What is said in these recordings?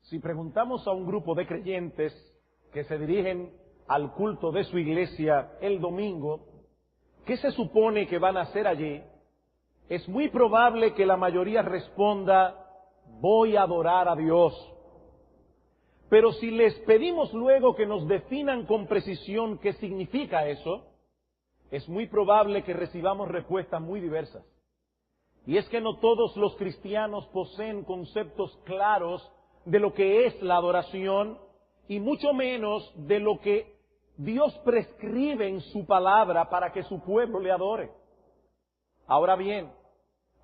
Si preguntamos a un grupo de creyentes que se dirigen al culto de su iglesia el domingo, ¿qué se supone que van a hacer allí? Es muy probable que la mayoría responda, voy a adorar a Dios. Pero si les pedimos luego que nos definan con precisión qué significa eso, es muy probable que recibamos respuestas muy diversas. Y es que no todos los cristianos poseen conceptos claros de lo que es la adoración y mucho menos de lo que Dios prescribe en su palabra para que su pueblo le adore. Ahora bien,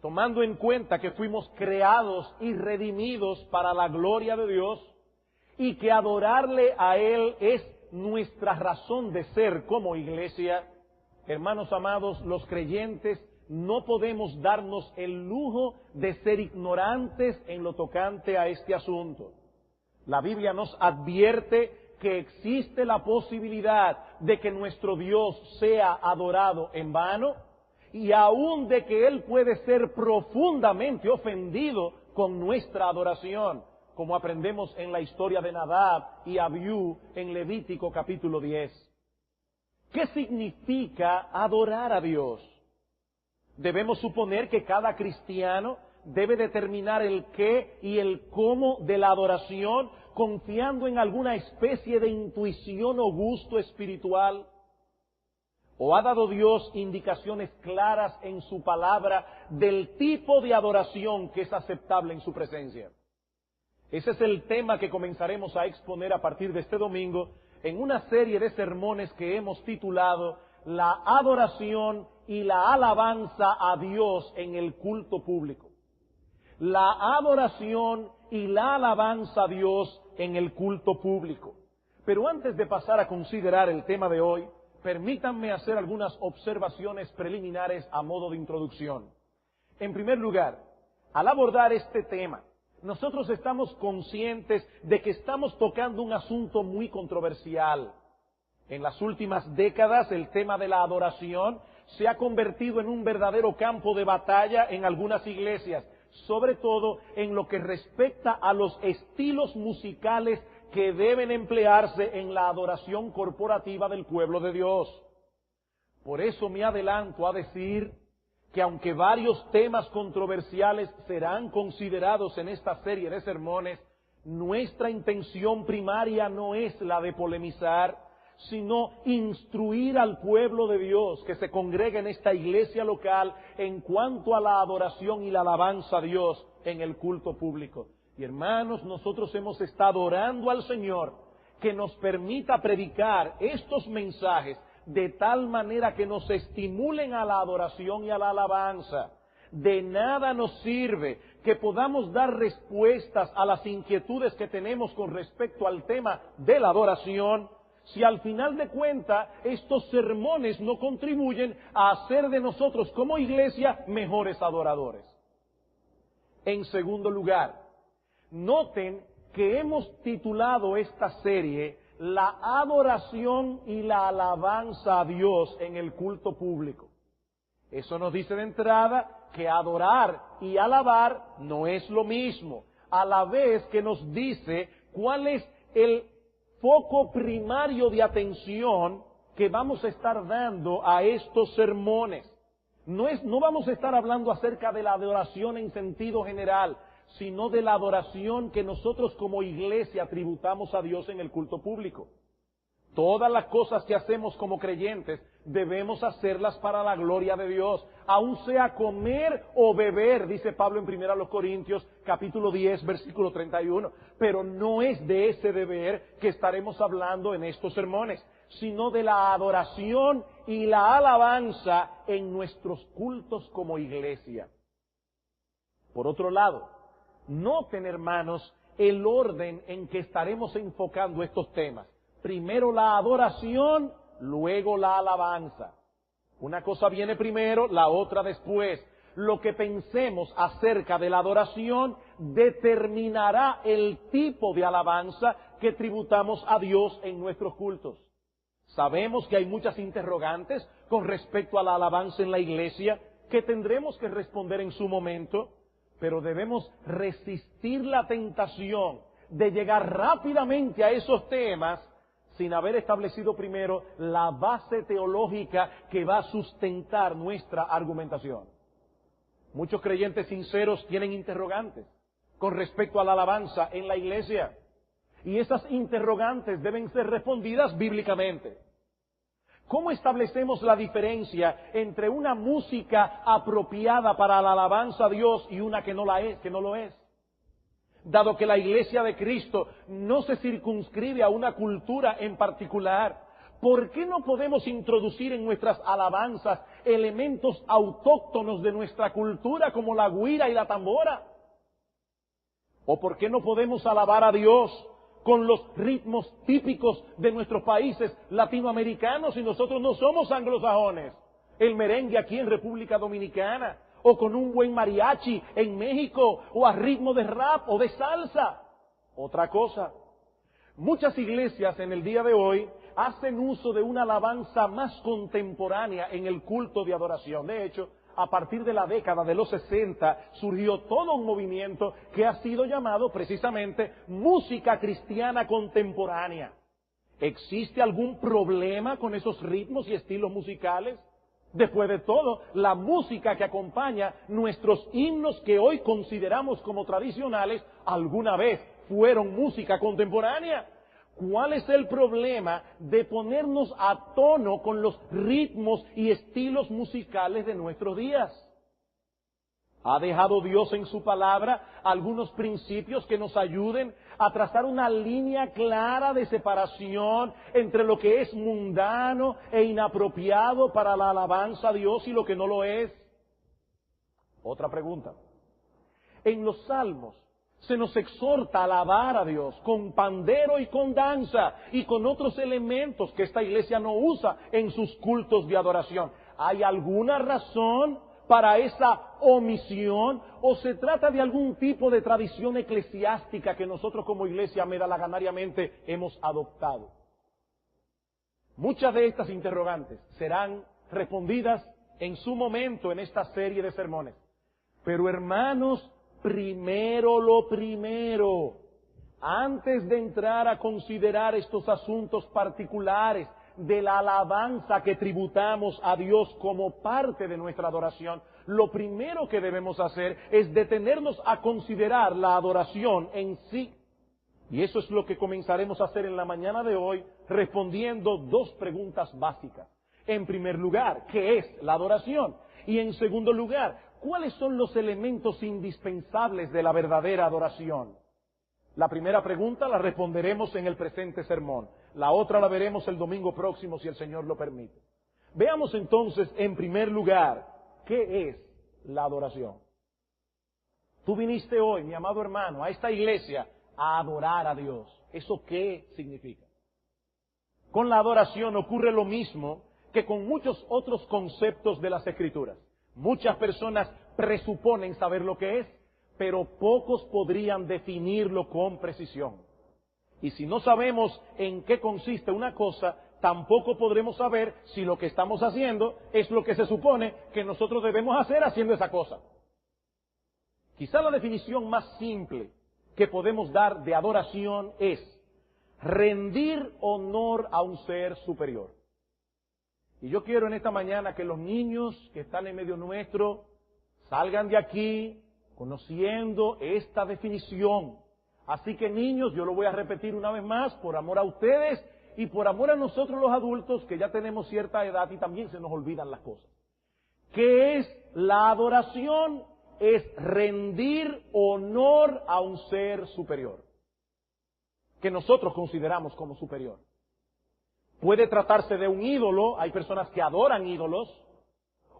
tomando en cuenta que fuimos creados y redimidos para la gloria de Dios y que adorarle a Él es nuestra razón de ser como iglesia, hermanos amados, los creyentes no podemos darnos el lujo de ser ignorantes en lo tocante a este asunto. La Biblia nos advierte que existe la posibilidad de que nuestro Dios sea adorado en vano y aún de que Él puede ser profundamente ofendido con nuestra adoración, como aprendemos en la historia de Nadab y Abiú en Levítico capítulo 10. ¿Qué significa adorar a Dios? Debemos suponer que cada cristiano debe determinar el qué y el cómo de la adoración, confiando en alguna especie de intuición o gusto espiritual. ¿O ha dado Dios indicaciones claras en su palabra del tipo de adoración que es aceptable en su presencia? Ese es el tema que comenzaremos a exponer a partir de este domingo en una serie de sermones que hemos titulado La adoración y la alabanza a Dios en el culto público. La adoración y la alabanza a Dios en el culto público. Pero antes de pasar a considerar el tema de hoy, permítanme hacer algunas observaciones preliminares a modo de introducción. En primer lugar, al abordar este tema, nosotros estamos conscientes de que estamos tocando un asunto muy controversial. En las últimas décadas, el tema de la adoración se ha convertido en un verdadero campo de batalla en algunas iglesias, sobre todo en lo que respecta a los estilos musicales que deben emplearse en la adoración corporativa del pueblo de Dios. Por eso me adelanto a decir que aunque varios temas controversiales serán considerados en esta serie de sermones, nuestra intención primaria no es la de polemizar, sino instruir al pueblo de Dios que se congrega en esta iglesia local en cuanto a la adoración y la alabanza a Dios en el culto público. Y hermanos, nosotros hemos estado orando al Señor que nos permita predicar estos mensajes de tal manera que nos estimulen a la adoración y a la alabanza. De nada nos sirve que podamos dar respuestas a las inquietudes que tenemos con respecto al tema de la adoración, si al final de cuentas estos sermones no contribuyen a hacer de nosotros como iglesia mejores adoradores. En segundo lugar, noten que hemos titulado esta serie La adoración y la alabanza a Dios en el culto público. Eso nos dice de entrada que adorar y alabar no es lo mismo, a la vez que nos dice cuál es el foco primario de atención que vamos a estar dando a estos sermones. No vamos a estar hablando acerca de la adoración en sentido general, sino de la adoración que nosotros como iglesia tributamos a Dios en el culto público. Todas las cosas que hacemos como creyentes debemos hacerlas para la gloria de Dios, aun sea comer o beber, dice Pablo en 1 Corintios capítulo 10, versículo 31. Pero no es de ese deber que estaremos hablando en estos sermones, sino de la adoración y la alabanza en nuestros cultos como iglesia. Por otro lado, noten, hermanos, el orden en que estaremos enfocando estos temas. Primero la adoración, luego la alabanza. Una cosa viene primero, la otra después. Lo que pensemos acerca de la adoración determinará el tipo de alabanza que tributamos a Dios en nuestros cultos. Sabemos que hay muchas interrogantes con respecto a la alabanza en la iglesia que tendremos que responder en su momento, pero debemos resistir la tentación de llegar rápidamente a esos temas sin haber establecido primero la base teológica que va a sustentar nuestra argumentación. Muchos creyentes sinceros tienen interrogantes con respecto a la alabanza en la iglesia, y esas interrogantes deben ser respondidas bíblicamente. ¿Cómo establecemos la diferencia entre una música apropiada para la alabanza a Dios y una que no lo es? Dado que la iglesia de Cristo no se circunscribe a una cultura en particular, ¿por qué no podemos introducir en nuestras alabanzas elementos autóctonos de nuestra cultura como la güira y la tambora? ¿O por qué no podemos alabar a Dios con los ritmos típicos de nuestros países latinoamericanos si nosotros no somos anglosajones? El merengue aquí en República Dominicana, o con un buen mariachi en México, o a ritmo de rap o de salsa. Otra cosa, muchas iglesias en el día de hoy hacen uso de una alabanza más contemporánea en el culto de adoración. De hecho, a partir de la década de los 60 surgió todo un movimiento que ha sido llamado precisamente música cristiana contemporánea. ¿Existe algún problema con esos ritmos y estilos musicales? Después de todo, la música que acompaña nuestros himnos que hoy consideramos como tradicionales, alguna vez fueron música contemporánea. ¿Cuál es el problema de ponernos a tono con los ritmos y estilos musicales de nuestros días? ¿Ha dejado Dios en su palabra algunos principios que nos ayuden a trazar una línea clara de separación entre lo que es mundano e inapropiado para la alabanza a Dios y lo que no lo es? Otra pregunta. En los Salmos se nos exhorta a alabar a Dios con pandero y con danza y con otros elementos que esta iglesia no usa en sus cultos de adoración. ¿Hay alguna razón para esa omisión o se trata de algún tipo de tradición eclesiástica que nosotros como iglesia medalaganariamente hemos adoptado? Muchas de estas interrogantes serán respondidas en su momento en esta serie de sermones. Pero hermanos, primero lo primero, antes de entrar a considerar estos asuntos particulares de la alabanza que tributamos a Dios como parte de nuestra adoración, lo primero que debemos hacer es detenernos a considerar la adoración en sí. Y eso es lo que comenzaremos a hacer en la mañana de hoy, respondiendo dos preguntas básicas. En primer lugar, ¿qué es la adoración? Y en segundo lugar, ¿cuáles son los elementos indispensables de la verdadera adoración? La primera pregunta la responderemos en el presente sermón. La otra la veremos el domingo próximo, si el Señor lo permite. Veamos entonces, en primer lugar, ¿qué es la adoración? Tú viniste hoy, mi amado hermano, a esta iglesia a adorar a Dios. ¿Eso qué significa? Con la adoración ocurre lo mismo que con muchos otros conceptos de las Escrituras. Muchas personas presuponen saber lo que es, pero pocos podrían definirlo con precisión. Y si no sabemos en qué consiste una cosa, tampoco podremos saber si lo que estamos haciendo es lo que se supone que nosotros debemos hacer haciendo esa cosa. Quizá la definición más simple que podemos dar de adoración es rendir honor a un ser superior. Y yo quiero en esta mañana que los niños que están en medio nuestro salgan de aquí conociendo esta definición. Así que niños, yo lo voy a repetir una vez más, por amor a ustedes y por amor a nosotros los adultos que ya tenemos cierta edad y también se nos olvidan las cosas. ¿Qué es la adoración? Es rendir honor a un ser superior, que nosotros consideramos como superior. Puede tratarse de un ídolo, hay personas que adoran ídolos,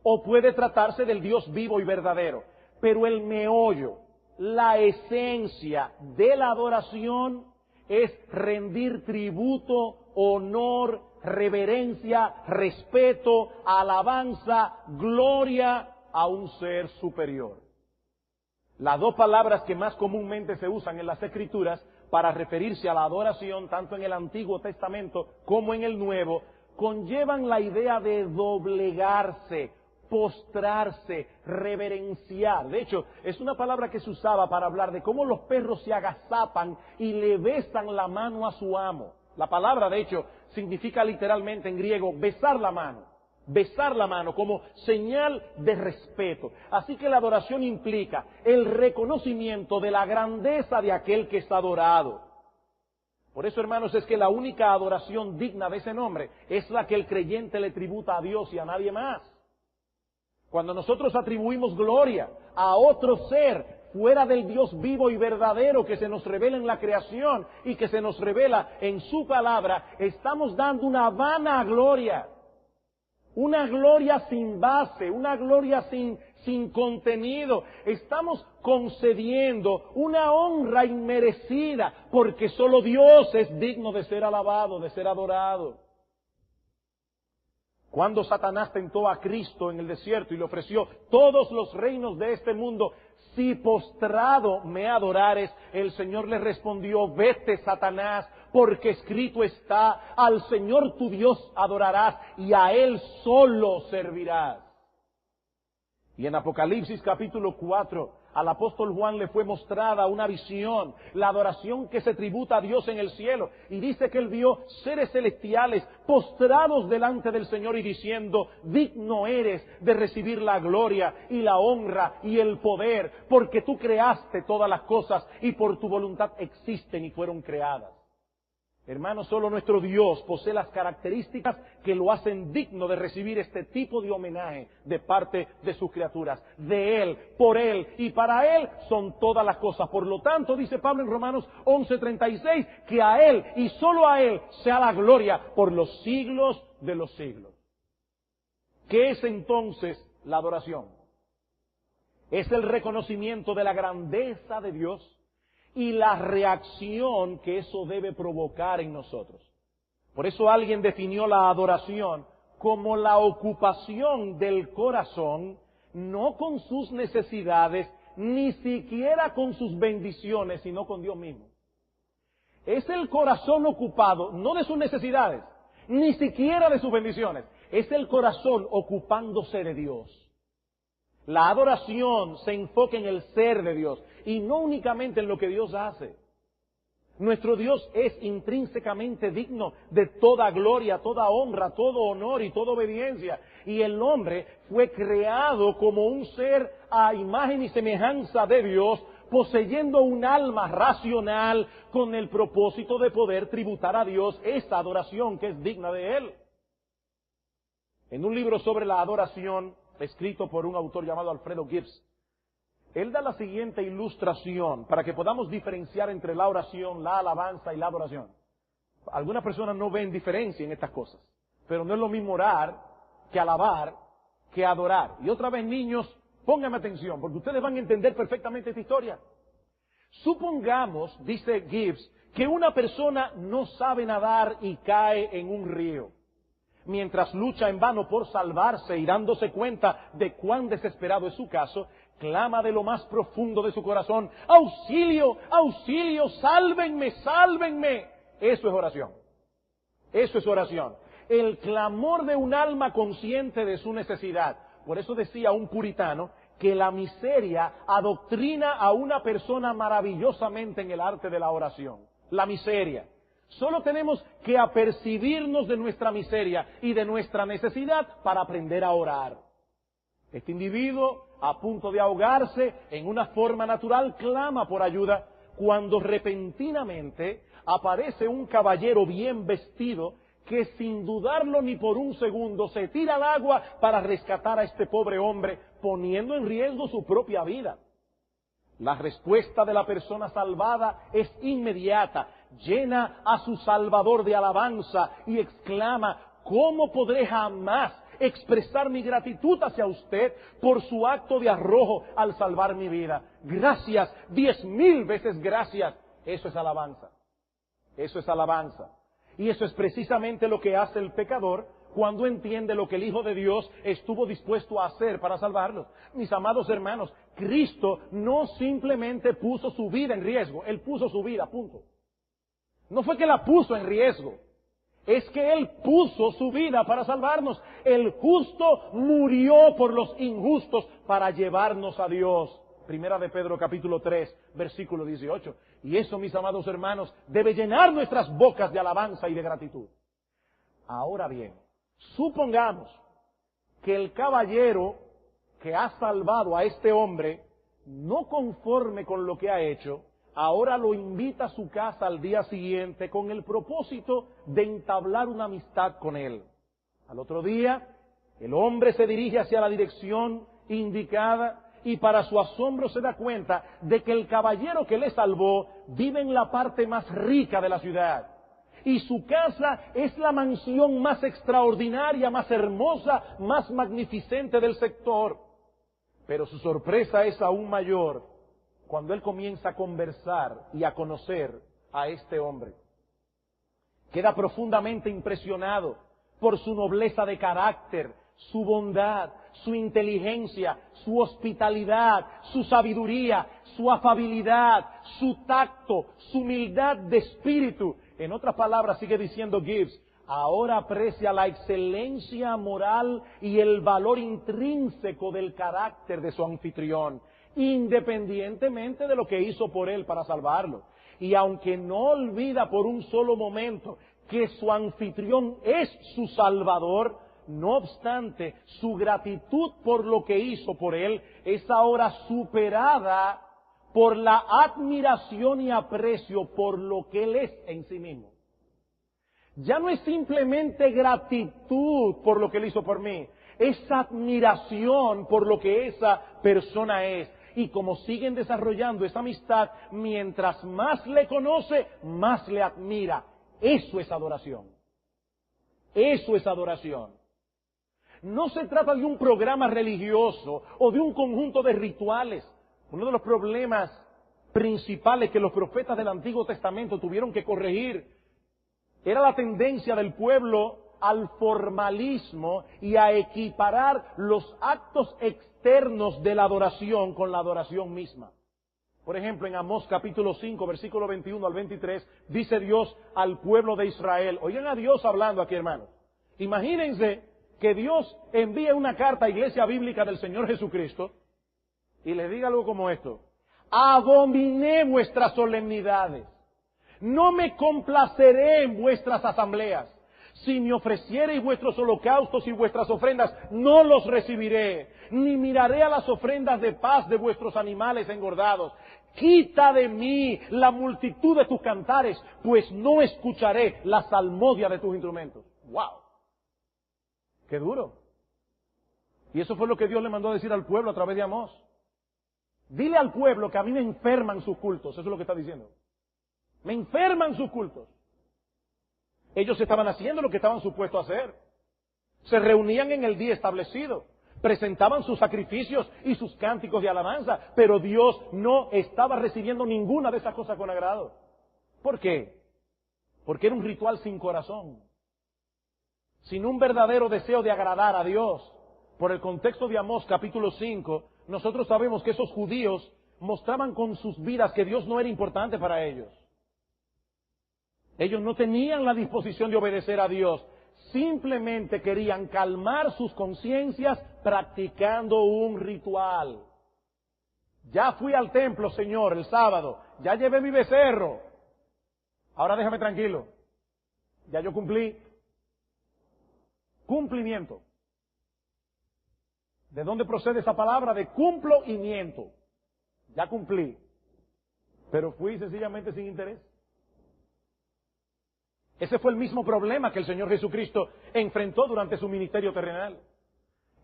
o puede tratarse del Dios vivo y verdadero. Pero el meollo, la esencia de la adoración es rendir tributo, honor, reverencia, respeto, alabanza, gloria a un ser superior. Las dos palabras que más comúnmente se usan en las Escrituras para referirse a la adoración, tanto en el Antiguo Testamento como en el Nuevo, conllevan la idea de doblegarse, postrarse, reverenciar. De hecho, es una palabra que se usaba para hablar de cómo los perros se agazapan y le besan la mano a su amo. La palabra, de hecho, significa literalmente en griego besar la mano como señal de respeto. Así que la adoración implica el reconocimiento de la grandeza de aquel que es adorado. Por eso, hermanos, es que la única adoración digna de ese nombre es la que el creyente le tributa a Dios y a nadie más. Cuando nosotros atribuimos gloria a otro ser fuera del Dios vivo y verdadero que se nos revela en la creación y que se nos revela en su palabra, estamos dando una vana gloria. Una gloria sin base, una gloria sin contenido. Estamos concediendo una honra inmerecida porque solo Dios es digno de ser alabado, de ser adorado. Cuando Satanás tentó a Cristo en el desierto y le ofreció todos los reinos de este mundo, si postrado me adorares, el Señor le respondió, vete, Satanás, porque escrito está, al Señor tu Dios adorarás y a Él solo servirás. Y en Apocalipsis capítulo 4, al apóstol Juan le fue mostrada una visión, la adoración que se tributa a Dios en el cielo. Y dice que él vio seres celestiales postrados delante del Señor y diciendo, digno eres de recibir la gloria y la honra y el poder, porque tú creaste todas las cosas y por tu voluntad existen y fueron creadas. Hermanos, solo nuestro Dios posee las características que lo hacen digno de recibir este tipo de homenaje de parte de sus criaturas. De Él, por Él y para Él son todas las cosas. Por lo tanto, dice Pablo en Romanos 11:36, que a Él y solo a Él sea la gloria por los siglos de los siglos. ¿Qué es entonces la adoración? Es el reconocimiento de la grandeza de Dios y la reacción que eso debe provocar en nosotros. Por eso alguien definió la adoración como la ocupación del corazón, no con sus necesidades, ni siquiera con sus bendiciones, sino con Dios mismo. Es el corazón ocupado, no de sus necesidades, ni siquiera de sus bendiciones. Es el corazón ocupándose de Dios. La adoración se enfoca en el ser de Dios y no únicamente en lo que Dios hace. Nuestro Dios es intrínsecamente digno de toda gloria, toda honra, todo honor y toda obediencia. Y el hombre fue creado como un ser a imagen y semejanza de Dios, poseyendo un alma racional con el propósito de poder tributar a Dios esa adoración que es digna de Él. En un libro sobre la adoración, escrito por un autor llamado Alfredo Gibbs, él da la siguiente ilustración para que podamos diferenciar entre la oración, la alabanza y la adoración. Algunas personas no ven diferencia en estas cosas, pero no es lo mismo orar que alabar, que adorar. Y otra vez, niños, pónganme atención, porque ustedes van a entender perfectamente esta historia. Supongamos, dice Gibbs, que una persona no sabe nadar y cae en un río. Mientras lucha en vano por salvarse y dándose cuenta de cuán desesperado es su caso, clama de lo más profundo de su corazón, ¡auxilio, auxilio, sálvenme, sálvenme! Eso es oración. Eso es oración. El clamor de un alma consciente de su necesidad. Por eso decía un puritano que la miseria adoctrina a una persona maravillosamente en el arte de la oración. La miseria. Solo tenemos que apercibirnos de nuestra miseria y de nuestra necesidad para aprender a orar. Este individuo, a punto de ahogarse, en una forma natural, clama por ayuda, cuando repentinamente aparece un caballero bien vestido que sin dudarlo ni por un segundo se tira al agua para rescatar a este pobre hombre, poniendo en riesgo su propia vida. La respuesta de la persona salvada es inmediata, llena a su Salvador de alabanza y exclama, ¿cómo podré jamás expresar mi gratitud hacia usted por su acto de arrojo al salvar mi vida? Gracias, 10,000 veces gracias. Eso es alabanza. Eso es alabanza. Y eso es precisamente lo que hace el pecador cuando entiende lo que el Hijo de Dios estuvo dispuesto a hacer para salvarlos. Mis amados hermanos, Cristo no simplemente puso su vida en riesgo, Él puso su vida, punto. No fue que la puso en riesgo. es que Él puso su vida para salvarnos. El justo murió por los injustos para llevarnos a Dios. Primera de Pedro capítulo 3, versículo 18. Y eso, mis amados hermanos, debe llenar nuestras bocas de alabanza y de gratitud. Ahora bien, supongamos que el caballero que ha salvado a este hombre, no conforme con lo que ha hecho, ahora lo invita a su casa al día siguiente con el propósito de entablar una amistad con él. Al otro día, el hombre se dirige hacia la dirección indicada y para su asombro se da cuenta de que el caballero que le salvó vive en la parte más rica de la ciudad. Y su casa es la mansión más extraordinaria, más hermosa, más magnificente del sector. Pero su sorpresa es aún mayor cuando él comienza a conversar y a conocer a este hombre. Queda profundamente impresionado por su nobleza de carácter, su bondad, su inteligencia, su hospitalidad, su sabiduría, su afabilidad, su tacto, su humildad de espíritu. En otras palabras, sigue diciendo Gibbs, ahora aprecia la excelencia moral y el valor intrínseco del carácter de su anfitrión, independientemente de lo que hizo por él para salvarlo. Y aunque no olvida por un solo momento que su anfitrión es su salvador, no obstante, su gratitud por lo que hizo por él es ahora superada por la admiración y aprecio por lo que él es en sí mismo. Ya no es simplemente gratitud por lo que él hizo por mí, es admiración por lo que esa persona es. Y como siguen desarrollando esa amistad, mientras más le conoce, más le admira. Eso es adoración. Eso es adoración. No se trata de un programa religioso o de un conjunto de rituales. Uno de los problemas principales que los profetas del Antiguo Testamento tuvieron que corregir era la tendencia del pueblo al formalismo y a equiparar los actos externos de la adoración con la adoración misma. Por ejemplo, en Amós capítulo 5, versículo 21 al 23, dice Dios al pueblo de Israel. Oigan a Dios hablando aquí, hermanos. Imagínense que Dios envíe una carta a Iglesia Bíblica del Señor Jesucristo y le diga algo como esto. Abominé vuestras solemnidades. No me complaceré en vuestras asambleas. Si me ofreciereis vuestros holocaustos y vuestras ofrendas, no los recibiré, ni miraré a las ofrendas de paz de vuestros animales engordados. Quita de mí la multitud de tus cantares, pues no escucharé la salmodia de tus instrumentos. ¡Wow! ¡Qué duro! Y eso fue lo que Dios le mandó a decir al pueblo a través de Amós. Dile al pueblo que a mí me enferman sus cultos. Eso es lo que está diciendo. Me enferman sus cultos. Ellos estaban haciendo lo que estaban supuestos a hacer. Se reunían en el día establecido, presentaban sus sacrificios y sus cánticos de alabanza, pero Dios no estaba recibiendo ninguna de esas cosas con agrado. ¿Por qué? Porque era un ritual sin corazón, sin un verdadero deseo de agradar a Dios. Por el contexto de Amós capítulo 5, nosotros sabemos que esos judíos mostraban con sus vidas que Dios no era importante para ellos. Ellos no tenían la disposición de obedecer a Dios, simplemente querían calmar sus conciencias practicando un ritual. Ya fui al templo, Señor, el sábado, ya llevé mi becerro, ahora déjame tranquilo, ya yo cumplí. Cumplimiento. ¿De dónde procede esa palabra? De cumplo y miento. Ya cumplí, pero fui sencillamente sin interés. Ese fue el mismo problema que el Señor Jesucristo enfrentó durante su ministerio terrenal.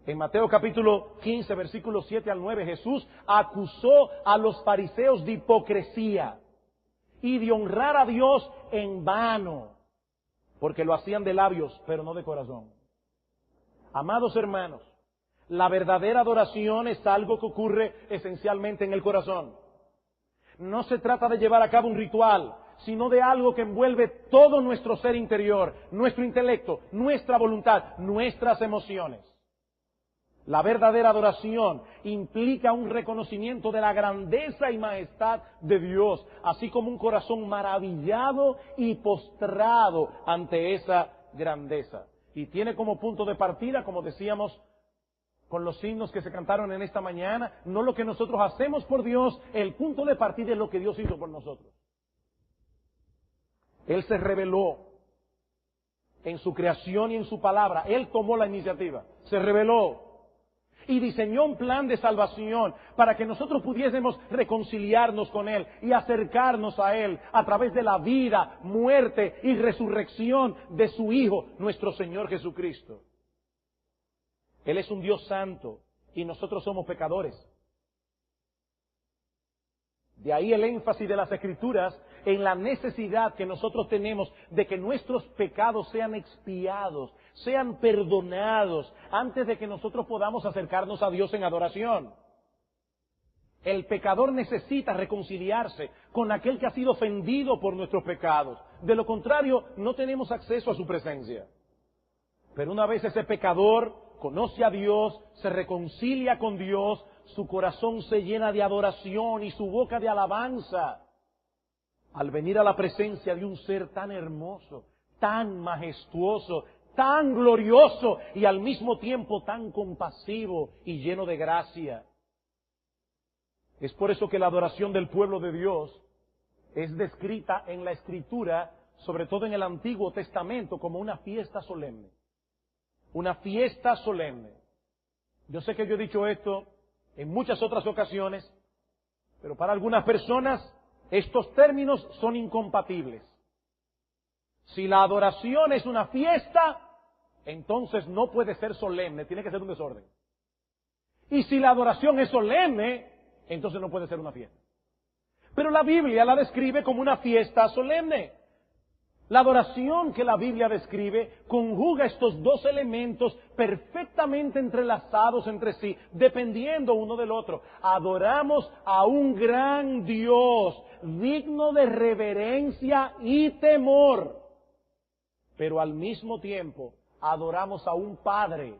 En Mateo capítulo 15, versículos 7 al 9, Jesús acusó a los fariseos de hipocresía y de honrar a Dios en vano, porque lo hacían de labios, pero no de corazón. Amados hermanos, la verdadera adoración es algo que ocurre esencialmente en el corazón. No se trata de llevar a cabo un ritual, sino de algo que envuelve todo nuestro ser interior, nuestro intelecto, nuestra voluntad, nuestras emociones. La verdadera adoración implica un reconocimiento de la grandeza y majestad de Dios, así como un corazón maravillado y postrado ante esa grandeza. Y tiene como punto de partida, como decíamos con los himnos que se cantaron en esta mañana, no lo que nosotros hacemos por Dios, el punto de partida es lo que Dios hizo por nosotros. Él se reveló en su creación y en su palabra. Él tomó la iniciativa, se reveló y diseñó un plan de salvación para que nosotros pudiésemos reconciliarnos con Él y acercarnos a Él a través de la vida, muerte y resurrección de su Hijo, nuestro Señor Jesucristo. Él es un Dios santo y nosotros somos pecadores. De ahí el énfasis de las Escrituras en la necesidad que nosotros tenemos de que nuestros pecados sean expiados, sean perdonados, antes de que nosotros podamos acercarnos a Dios en adoración. El pecador necesita reconciliarse con aquel que ha sido ofendido por nuestros pecados. De lo contrario, no tenemos acceso a su presencia. Pero una vez ese pecador conoce a Dios, se reconcilia con Dios, su corazón se llena de adoración y su boca de alabanza. Al venir a la presencia de un ser tan hermoso, tan majestuoso, tan glorioso y al mismo tiempo tan compasivo y lleno de gracia. Es por eso que la adoración del pueblo de Dios es descrita en la Escritura, sobre todo en el Antiguo Testamento, como una fiesta solemne. Una fiesta solemne. Yo sé que yo he dicho esto en muchas otras ocasiones, pero para algunas personas estos términos son incompatibles. Si la adoración es una fiesta, entonces no puede ser solemne, tiene que ser un desorden. Y si la adoración es solemne, entonces no puede ser una fiesta. Pero la Biblia la describe como una fiesta solemne. La adoración que la Biblia describe conjuga estos dos elementos perfectamente entrelazados entre sí, dependiendo uno del otro. Adoramos a un gran Dios, digno de reverencia y temor. Pero al mismo tiempo adoramos a un Padre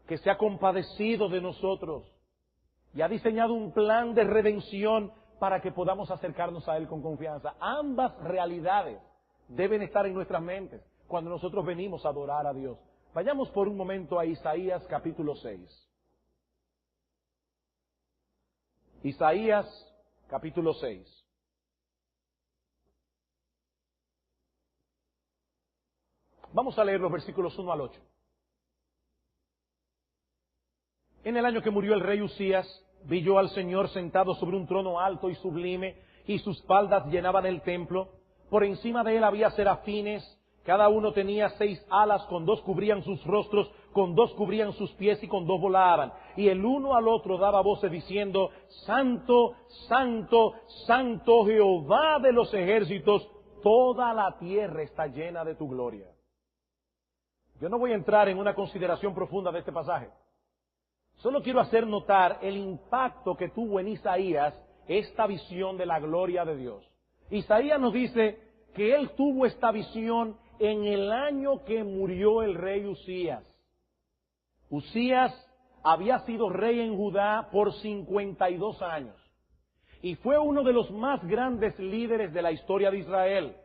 que se ha compadecido de nosotros y ha diseñado un plan de redención para que podamos acercarnos a Él con confianza. Ambas realidades deben estar en nuestras mentes cuando nosotros venimos a adorar a Dios. Vayamos por un momento a Isaías capítulo 6. Isaías capítulo 6. Vamos a leer los versículos 1 al 8. En el año que murió el rey Usías, vi yo al Señor sentado sobre un trono alto y sublime, y sus faldas llenaban el templo. Por encima de él había serafines, cada uno tenía 6 alas, con 2 cubrían sus rostros, con 2 cubrían sus pies y con 2 volaban. Y el uno al otro daba voces diciendo, Santo, Santo, Santo Jehová de los ejércitos, toda la tierra está llena de tu gloria. Yo no voy a entrar en una consideración profunda de este pasaje. Solo quiero hacer notar el impacto que tuvo en Isaías esta visión de la gloria de Dios. Isaías nos dice que él tuvo esta visión en el año que murió el rey Usías. Usías había sido rey en Judá por 52 años y fue uno de los más grandes líderes de la historia de Israel.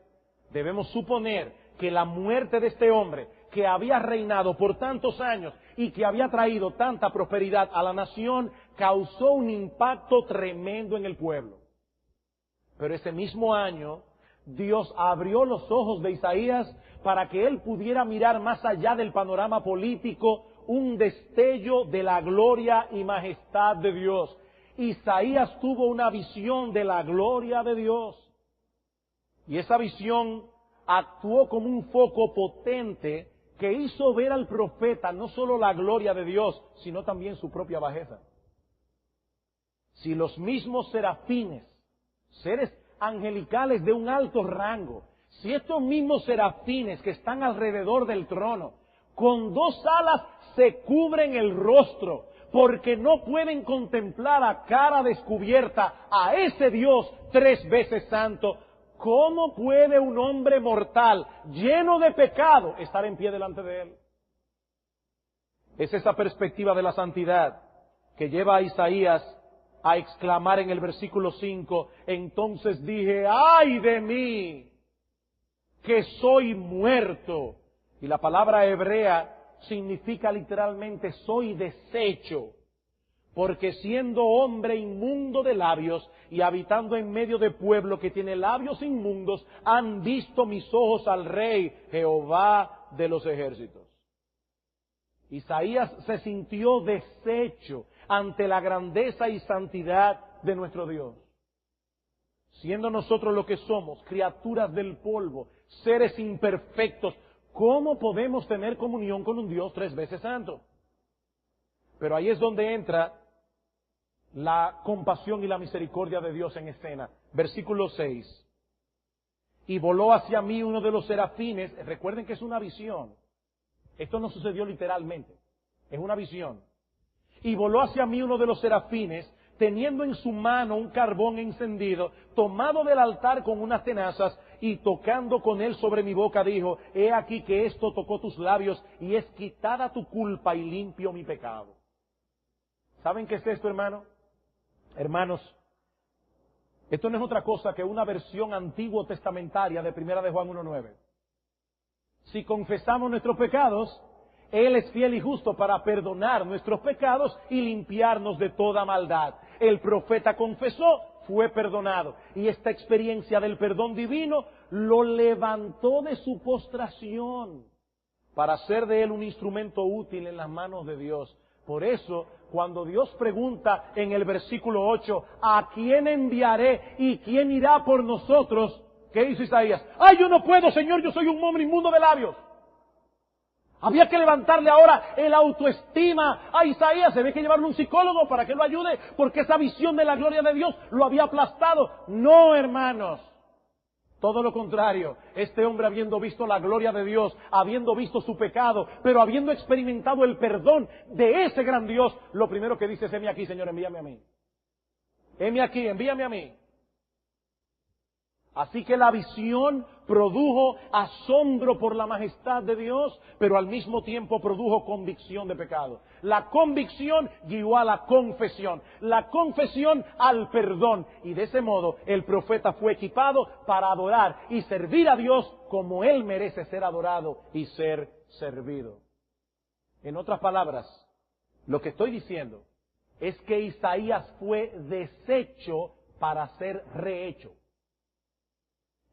Debemos suponer que la muerte de este hombre, que había reinado por tantos años y que había traído tanta prosperidad a la nación, causó un impacto tremendo en el pueblo. Pero ese mismo año, Dios abrió los ojos de Isaías para que él pudiera mirar más allá del panorama político, un destello de la gloria y majestad de Dios. Isaías tuvo una visión de la gloria de Dios. Y esa visión actuó como un foco potente que hizo ver al profeta no solo la gloria de Dios, sino también su propia bajeza. Si los mismos serafines, seres angelicales de un alto rango, si estos mismos serafines que están alrededor del trono, con 2 alas se cubren el rostro, porque no pueden contemplar a cara descubierta a ese Dios 3 veces santo, ¿cómo puede un hombre mortal, lleno de pecado, estar en pie delante de Él? Es esa perspectiva de la santidad que lleva a Isaías a exclamar en el versículo 5, entonces dije, ¡ay de mí, que soy muerto! Y la palabra hebrea significa literalmente soy deshecho, porque siendo hombre inmundo de labios y habitando en medio de pueblo que tiene labios inmundos, han visto mis ojos al Rey, Jehová de los ejércitos. Isaías se sintió deshecho ante la grandeza y santidad de nuestro Dios. Siendo nosotros lo que somos, criaturas del polvo, seres imperfectos, ¿cómo podemos tener comunión con un Dios 3 veces santo? Pero ahí es donde entra la compasión y la misericordia de Dios en escena. Versículo 6. Y voló hacia mí uno de los serafines. Recuerden que es una visión. Esto no sucedió literalmente. Es una visión. Y voló hacia mí uno de los serafines, teniendo en su mano un carbón encendido, tomado del altar con unas tenazas, y tocando con él sobre mi boca, dijo, he aquí que esto tocó tus labios, y es quitada tu culpa y limpio mi pecado. ¿Saben qué es esto, hermano? Hermanos, esto no es otra cosa que una versión antiguo testamentaria de 1 de Juan 1:9. Si confesamos nuestros pecados, Él es fiel y justo para perdonar nuestros pecados y limpiarnos de toda maldad. El profeta confesó, fue perdonado. Y esta experiencia del perdón divino lo levantó de su postración para hacer de él un instrumento útil en las manos de Dios. Por eso, cuando Dios pregunta en el versículo 8, ¿a quién enviaré y quién irá por nosotros? ¿Qué hizo Isaías? ¡Ay, yo no puedo, Señor, yo soy un hombre inmundo de labios! Había que levantarle ahora el autoestima a Isaías. Había que llevarle un psicólogo para que lo ayude, porque esa visión de la gloria de Dios lo había aplastado. No, hermanos. Todo lo contrario. Este hombre, habiendo visto la gloria de Dios, habiendo visto su pecado, pero habiendo experimentado el perdón de ese gran Dios, lo primero que dice es, heme aquí, Señor, envíame a mí. Heme aquí, envíame a mí. Así que la visión produjo asombro por la majestad de Dios, pero al mismo tiempo produjo convicción de pecado. La convicción guió a la confesión al perdón. Y de ese modo el profeta fue equipado para adorar y servir a Dios como Él merece ser adorado y ser servido. En otras palabras, lo que estoy diciendo es que Isaías fue deshecho para ser rehecho.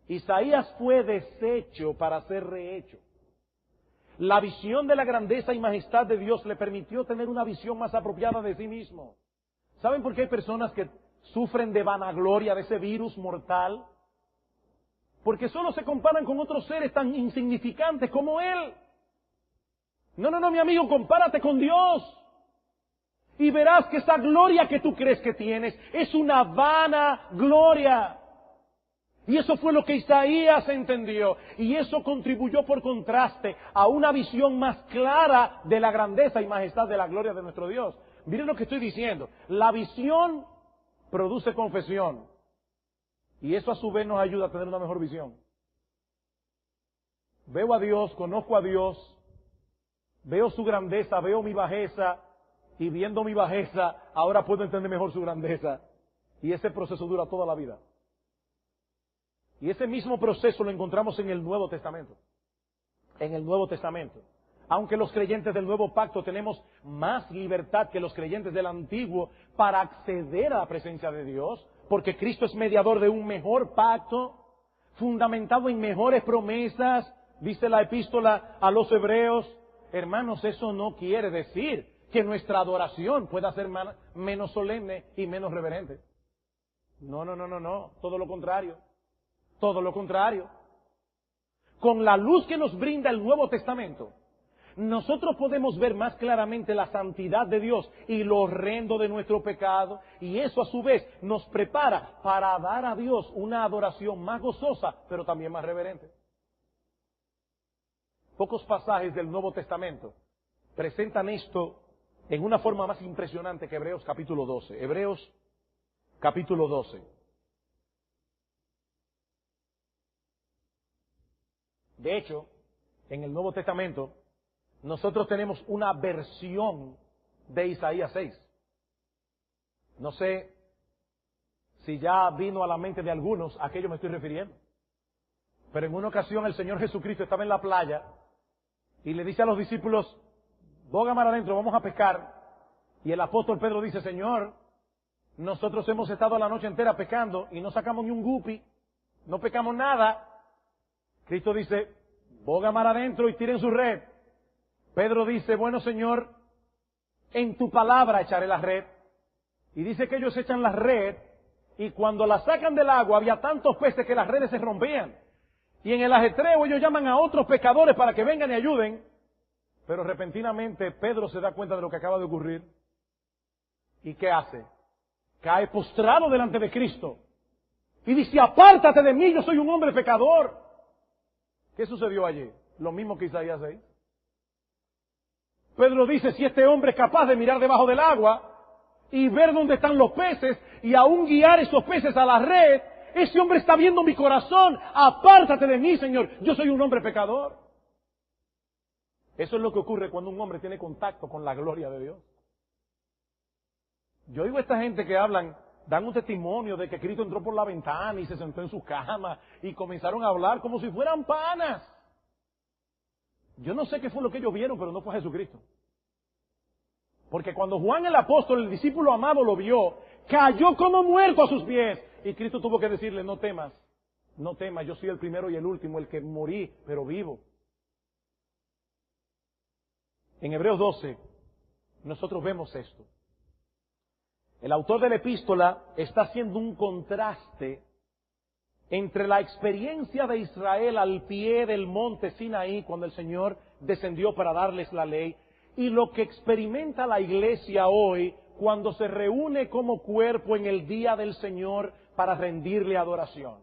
Isaías fue deshecho para ser rehecho. La visión de la grandeza y majestad de Dios le permitió tener una visión más apropiada de sí mismo. ¿Saben por qué hay personas que sufren de vanagloria, de ese virus mortal? Porque solo se comparan con otros seres tan insignificantes como Él. No, mi amigo, compárate con Dios. Y verás que esa gloria que tú crees que tienes es una vana gloria. Y eso fue lo que Isaías entendió. Y eso contribuyó por contraste a una visión más clara de la grandeza y majestad de la gloria de nuestro Dios. Miren lo que estoy diciendo. La visión produce confesión. Y eso a su vez nos ayuda a tener una mejor visión. Veo a Dios, conozco a Dios, veo su grandeza, veo mi bajeza. Y viendo mi bajeza, ahora puedo entender mejor su grandeza. Y ese proceso dura toda la vida. Y ese mismo proceso lo encontramos en el Nuevo Testamento. En el Nuevo Testamento. Aunque los creyentes del Nuevo Pacto tenemos más libertad que los creyentes del Antiguo para acceder a la presencia de Dios, porque Cristo es mediador de un mejor pacto, fundamentado en mejores promesas, dice la epístola a los Hebreos. Hermanos, eso no quiere decir que nuestra adoración pueda ser menos solemne y menos reverente. No, todo lo contrario. Todo lo contrario. Con la luz que nos brinda el Nuevo Testamento, nosotros podemos ver más claramente la santidad de Dios y lo horrendo de nuestro pecado, y eso a su vez nos prepara para dar a Dios una adoración más gozosa, pero también más reverente. Pocos pasajes del Nuevo Testamento presentan esto en una forma más impresionante que Hebreos capítulo 12. Hebreos capítulo 12. De hecho, en el Nuevo Testamento, nosotros tenemos una versión de Isaías 6. No sé si ya vino a la mente de algunos a qué yo me estoy refiriendo. Pero en una ocasión el Señor Jesucristo estaba en la playa y le dice a los discípulos, boga mar adentro, vamos a pescar. Y el apóstol Pedro dice, Señor, nosotros hemos estado la noche entera pescando y no sacamos ni un guppy, no pescamos nada. Cristo dice, boga mar adentro y tiren su red. Pedro dice, bueno Señor, en tu palabra echaré la red. Y dice que ellos echan la red y cuando la sacan del agua había tantos peces que las redes se rompían. Y en el ajetreo ellos llaman a otros pescadores para que vengan y ayuden. Pero repentinamente Pedro se da cuenta de lo que acaba de ocurrir. ¿Y qué hace? Cae postrado delante de Cristo. Y dice, apártate de mí, yo soy un hombre pecador. ¿Qué sucedió allí? Lo mismo que Isaías 6. Pedro dice, si este hombre es capaz de mirar debajo del agua y ver dónde están los peces y aún guiar esos peces a la red, ese hombre está viendo mi corazón. Apártate de mí, Señor, yo soy un hombre pecador. Eso es lo que ocurre cuando un hombre tiene contacto con la gloria de Dios. Yo oigo a esta gente que hablan, dan un testimonio de que Cristo entró por la ventana y se sentó en su cama y comenzaron a hablar como si fueran panas. Yo no sé qué fue lo que ellos vieron, pero no fue Jesucristo. Porque cuando Juan el apóstol, el discípulo amado, lo vio, cayó como muerto a sus pies. Y Cristo tuvo que decirle, no temas, no temas, yo soy el primero y el último, el que morí, pero vivo. En Hebreos 12, nosotros vemos esto. El autor de la epístola está haciendo un contraste entre la experiencia de Israel al pie del monte Sinaí, cuando el Señor descendió para darles la ley, y lo que experimenta la iglesia hoy cuando se reúne como cuerpo en el día del Señor para rendirle adoración.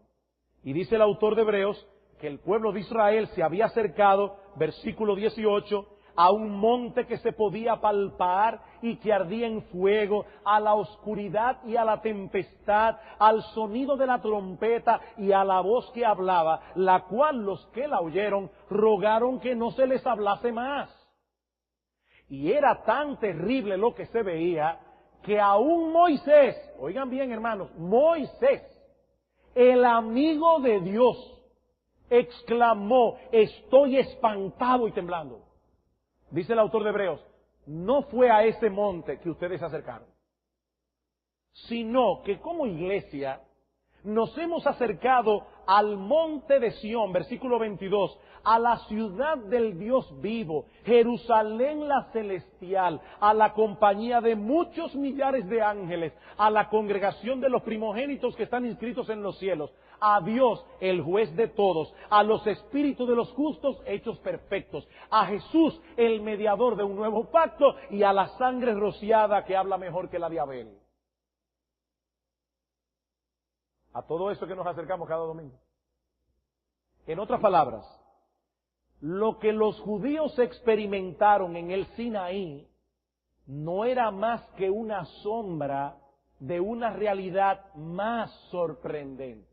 Y dice el autor de Hebreos que el pueblo de Israel se había acercado, versículo 18, a un monte que se podía palpar y que ardía en fuego, a la oscuridad y a la tempestad, al sonido de la trompeta y a la voz que hablaba, la cual los que la oyeron rogaron que no se les hablase más. Y era tan terrible lo que se veía que aún Moisés, oigan bien hermanos, Moisés, el amigo de Dios, exclamó, estoy espantado y temblando. Dice el autor de Hebreos, no fue a ese monte que ustedes se acercaron, sino que como iglesia nos hemos acercado al monte de Sión, versículo 22, a la ciudad del Dios vivo, Jerusalén la celestial, a la compañía de muchos millares de ángeles, a la congregación de los primogénitos que están inscritos en los cielos, a Dios, el juez de todos, a los espíritus de los justos hechos perfectos, a Jesús, el mediador de un nuevo pacto, y a la sangre rociada que habla mejor que la de Abel. A todo eso que nos acercamos cada domingo. En otras palabras, lo que los judíos experimentaron en el Sinaí no era más que una sombra de una realidad más sorprendente.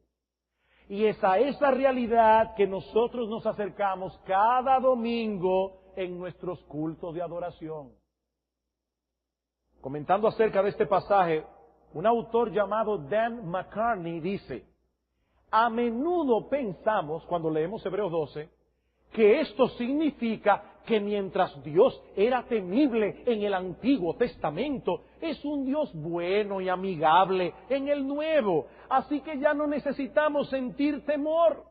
Y es a esa realidad que nosotros nos acercamos cada domingo en nuestros cultos de adoración. Comentando acerca de este pasaje, un autor llamado Dan McCartney dice, a menudo pensamos, cuando leemos Hebreos 12, que esto significa que mientras Dios era temible en el Antiguo Testamento, es un Dios bueno y amigable en el Nuevo, así que ya no necesitamos sentir temor.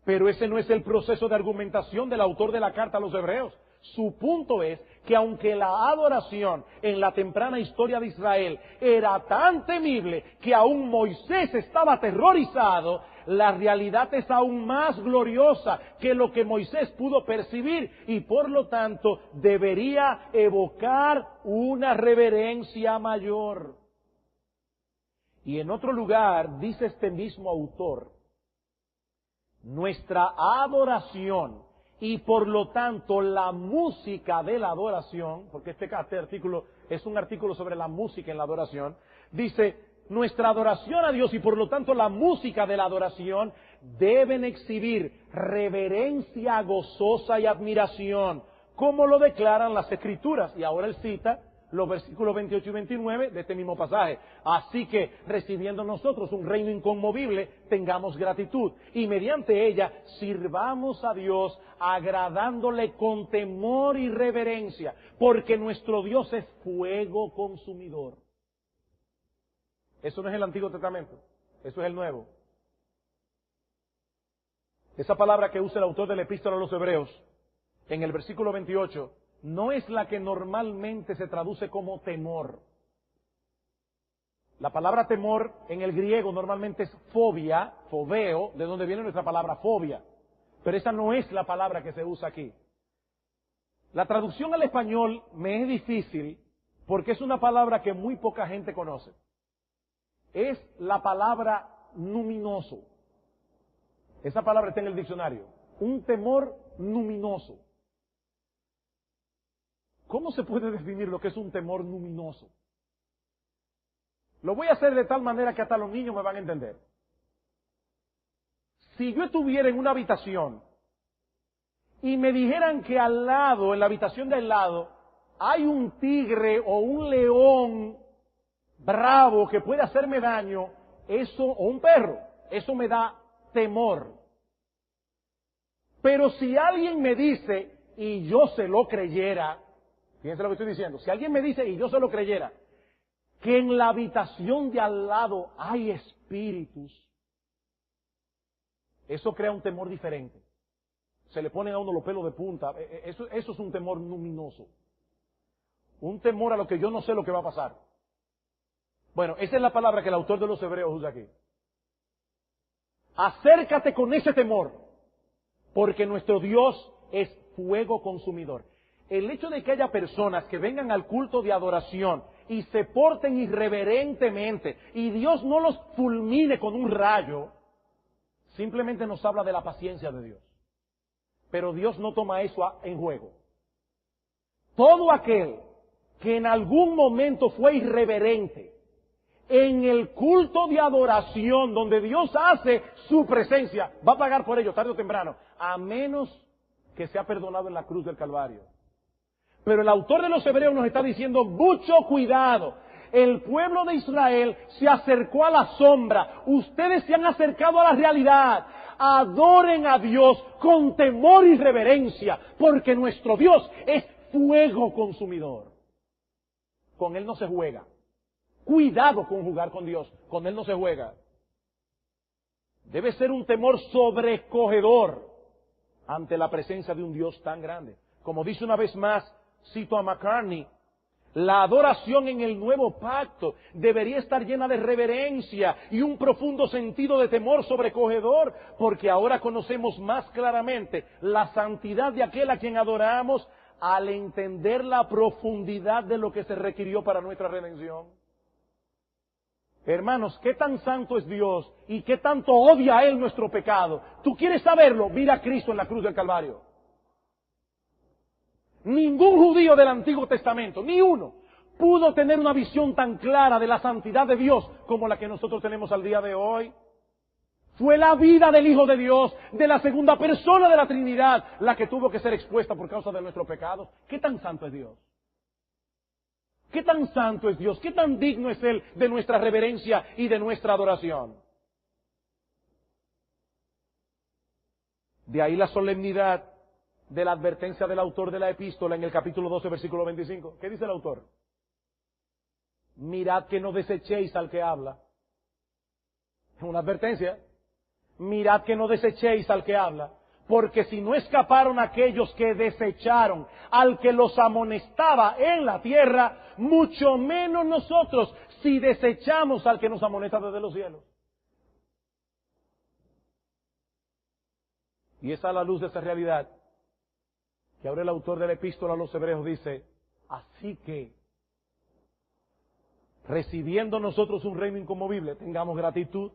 Pero ese no es el proceso de argumentación del autor de la carta a los Hebreos. Su punto es que aunque la adoración en la temprana historia de Israel era tan temible que aún Moisés estaba aterrorizado, la realidad es aún más gloriosa que lo que Moisés pudo percibir y por lo tanto debería evocar una reverencia mayor. Y en otro lugar dice este mismo autor, nuestra adoración y por lo tanto la música de la adoración, porque este artículo es un artículo sobre la música en la adoración, dice, nuestra adoración a Dios y por lo tanto la música de la adoración deben exhibir reverencia gozosa y admiración, como lo declaran las Escrituras. Y ahora él cita los versículos 28 y 29 de este mismo pasaje. Así que, recibiendo nosotros un reino inconmovible, tengamos gratitud, y mediante ella sirvamos a Dios, agradándole con temor y reverencia, porque nuestro Dios es fuego consumidor. Eso no es el Antiguo Testamento, eso es el Nuevo. Esa palabra que usa el autor de la Epístola a los Hebreos, en el versículo 28, no es la que normalmente se traduce como temor. La palabra temor en el griego normalmente es fobia, fobeo, de donde viene nuestra palabra fobia. Pero esa no es la palabra que se usa aquí. La traducción al español me es difícil porque es una palabra que muy poca gente conoce. Es la palabra numinoso. Esa palabra está en el diccionario. Un temor numinoso. ¿Cómo se puede definir lo que es un temor numinoso? Lo voy a hacer de tal manera que hasta los niños me van a entender. Si yo estuviera en una habitación y me dijeran que al lado, en la habitación de al lado, hay un tigre o un león bravo que puede hacerme daño, eso, o un perro, eso me da temor. Pero si alguien me dice, y yo se lo creyera, fíjense lo que estoy diciendo, si alguien me dice, y yo se lo creyera, que en la habitación de al lado hay espíritus, eso crea un temor diferente. Se le ponen a uno los pelos de punta. Eso es un temor luminoso. Un temor a lo que yo no sé lo que va a pasar. Bueno, esa es la palabra que el autor de los Hebreos usa aquí. Acércate con ese temor, porque nuestro Dios es fuego consumidor. El hecho de que haya personas que vengan al culto de adoración y se porten irreverentemente y Dios no los fulmine con un rayo, simplemente nos habla de la paciencia de Dios. Pero Dios no toma eso en juego. Todo aquel que en algún momento fue irreverente en el culto de adoración donde Dios hace su presencia, va a pagar por ello tarde o temprano, a menos que sea perdonado en la cruz del Calvario. Pero el autor de los Hebreos nos está diciendo, mucho cuidado. El pueblo de Israel se acercó a la sombra. Ustedes se han acercado a la realidad. Adoren a Dios con temor y reverencia, porque nuestro Dios es fuego consumidor. Con Él no se juega. Cuidado con jugar con Dios. Con Él no se juega. Debe ser un temor sobrecogedor ante la presencia de un Dios tan grande. Como dice una vez más, cito a McCartney, la adoración en el nuevo pacto debería estar llena de reverencia y un profundo sentido de temor sobrecogedor, porque ahora conocemos más claramente la santidad de aquel a quien adoramos al entender la profundidad de lo que se requirió para nuestra redención. Hermanos, ¿qué tan santo es Dios y qué tanto odia a Él nuestro pecado? ¿Tú quieres saberlo? Mira a Cristo en la cruz del Calvario. Ningún judío del Antiguo Testamento, ni uno, pudo tener una visión tan clara de la santidad de Dios como la que nosotros tenemos al día de hoy. Fue la vida del Hijo de Dios, de la segunda persona de la Trinidad, la que tuvo que ser expuesta por causa de nuestros pecados. ¿Qué tan santo es Dios? ¿Qué tan santo es Dios? ¿Qué tan digno es Él de nuestra reverencia y de nuestra adoración? De ahí la solemnidad de la advertencia del autor de la epístola en el capítulo 12, versículo 25. ¿Qué dice el autor? Mirad que no desechéis al que habla. Es una advertencia. Mirad que no desechéis al que habla. Porque si no escaparon aquellos que desecharon al que los amonestaba en la tierra, mucho menos nosotros si desechamos al que nos amonesta desde los cielos. Y es a la luz de esa realidad que ahora el autor de la epístola a los Hebreos dice, así que, recibiendo nosotros un reino inconmovible, tengamos gratitud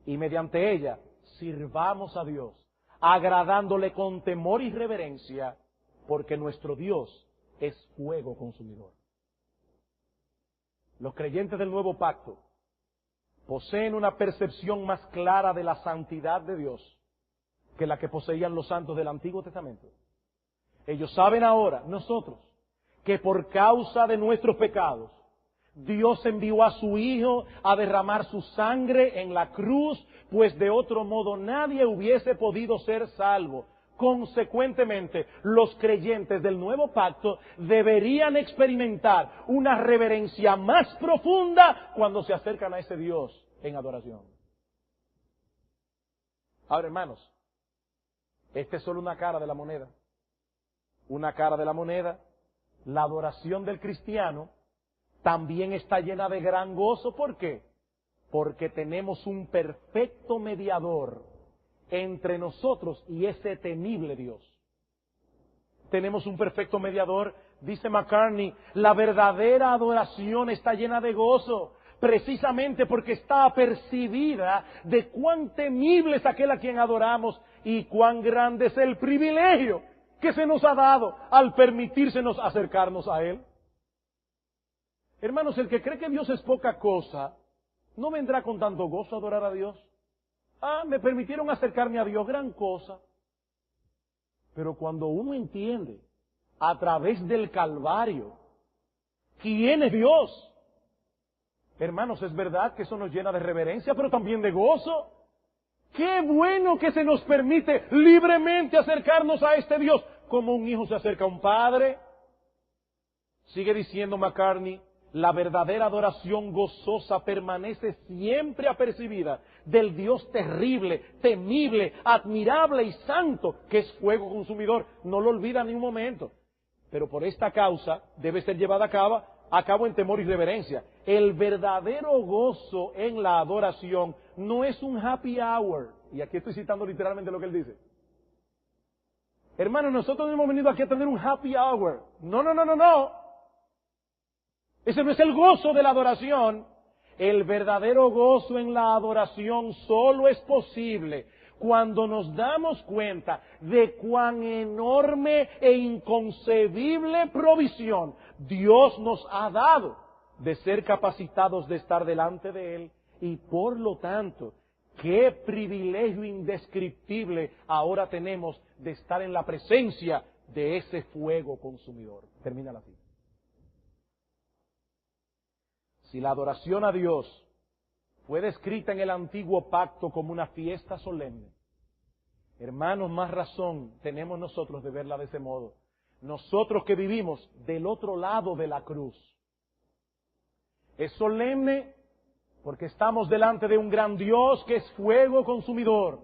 y mediante ella sirvamos a Dios, agradándole con temor y reverencia, porque nuestro Dios es fuego consumidor. Los creyentes del nuevo pacto poseen una percepción más clara de la santidad de Dios que la que poseían los santos del Antiguo Testamento. Ellos saben ahora, nosotros, que por causa de nuestros pecados, Dios envió a su Hijo a derramar su sangre en la cruz, pues de otro modo nadie hubiese podido ser salvo. Consecuentemente, los creyentes del nuevo pacto deberían experimentar una reverencia más profunda cuando se acercan a ese Dios en adoración. Ahora, hermanos, esta es solo una cara de la moneda. Una cara de la moneda. La adoración del cristiano también está llena de gran gozo. ¿Por qué? Porque tenemos un perfecto mediador entre nosotros y ese temible Dios. Tenemos un perfecto mediador, dice McCartney, la verdadera adoración está llena de gozo, precisamente porque está apercibida de cuán temible es aquel a quien adoramos y cuán grande es el privilegio que se nos ha dado al permitírsenos acercarnos a Él. Hermanos, el que cree que Dios es poca cosa, no vendrá con tanto gozo a adorar a Dios. Me permitieron acercarme a Dios, gran cosa. Pero cuando uno entiende, a través del Calvario, quién es Dios, hermanos, es verdad que eso nos llena de reverencia, pero también de gozo. Qué bueno que se nos permite libremente acercarnos a este Dios, como un hijo se acerca a un padre. Sigue diciendo McCartney, la verdadera adoración gozosa permanece siempre apercibida del Dios terrible, temible, admirable y santo, que es fuego consumidor. No lo olvida ni un momento. Pero por esta causa debe ser llevada a cabo en temor y reverencia. El verdadero gozo en la adoración no es un happy hour. Y aquí estoy citando literalmente lo que él dice. Hermanos, nosotros no hemos venido aquí a tener un happy hour. No. Ese no es el gozo de la adoración. El verdadero gozo en la adoración solo es posible cuando nos damos cuenta de cuán enorme e inconcebible provisión Dios nos ha dado de ser capacitados de estar delante de Él y por lo tanto, qué privilegio indescriptible ahora tenemos de estar en la presencia de ese fuego consumidor. Termina la cita. Si la adoración a Dios fue descrita en el antiguo pacto como una fiesta solemne, hermanos, más razón tenemos nosotros de verla de ese modo. Nosotros que vivimos del otro lado de la cruz. Es solemne porque estamos delante de un gran Dios que es fuego consumidor.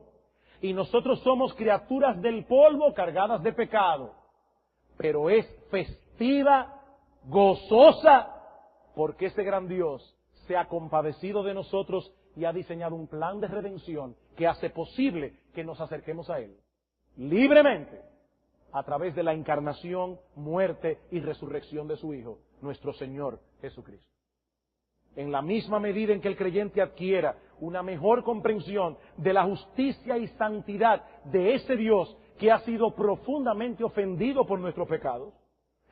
Y nosotros somos criaturas del polvo cargadas de pecado. Pero es festiva, gozosa, porque ese gran Dios se ha compadecido de nosotros y ha diseñado un plan de redención que hace posible que nos acerquemos a Él libremente a través de la encarnación, muerte y resurrección de su Hijo, nuestro Señor Jesucristo. En la misma medida en que el creyente adquiera una mejor comprensión de la justicia y santidad de ese Dios que ha sido profundamente ofendido por nuestros pecados,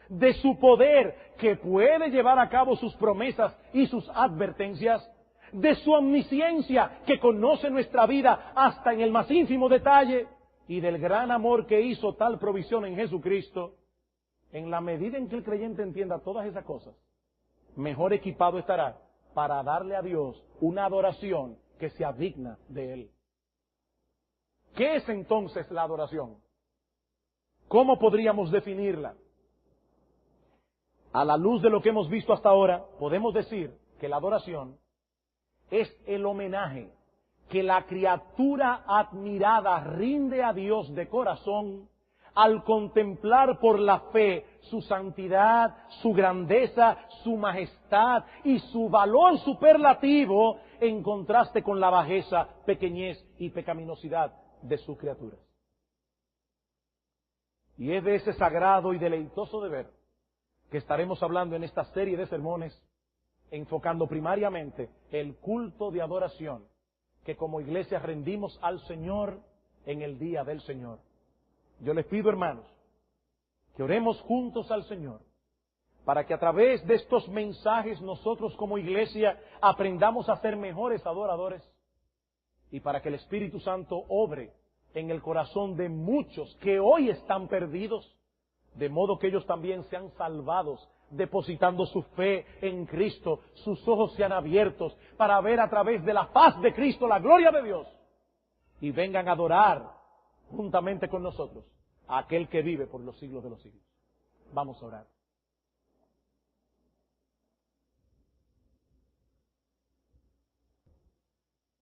de su poder que puede llevar a cabo sus promesas y sus advertencias, de su omnisciencia que conoce nuestra vida hasta en el más ínfimo detalle, y del gran amor que hizo tal provisión en Jesucristo, en la medida en que el creyente entienda todas esas cosas, mejor equipado estará para darle a Dios una adoración que sea digna de Él. ¿Qué es entonces la adoración? ¿Cómo podríamos definirla? A la luz de lo que hemos visto hasta ahora, podemos decir que la adoración es el homenaje que la criatura admirada rinde a Dios de corazón al contemplar por la fe su santidad, su grandeza, su majestad y su valor superlativo en contraste con la bajeza, pequeñez y pecaminosidad de sus criaturas. Y es de ese sagrado y deleitoso deber que estaremos hablando en esta serie de sermones, enfocando primariamente el culto de adoración que como iglesia rendimos al Señor en el día del Señor. Yo les pido, hermanos, que oremos juntos al Señor, para que a través de estos mensajes nosotros como iglesia aprendamos a ser mejores adoradores y para que el Espíritu Santo obre en el corazón de muchos que hoy están perdidos, de modo que ellos también sean salvados, depositando su fe en Cristo. Sus ojos sean abiertos para ver a través de la faz de Cristo la gloria de Dios, y vengan a adorar juntamente con nosotros a aquel que vive por los siglos de los siglos. Vamos a orar.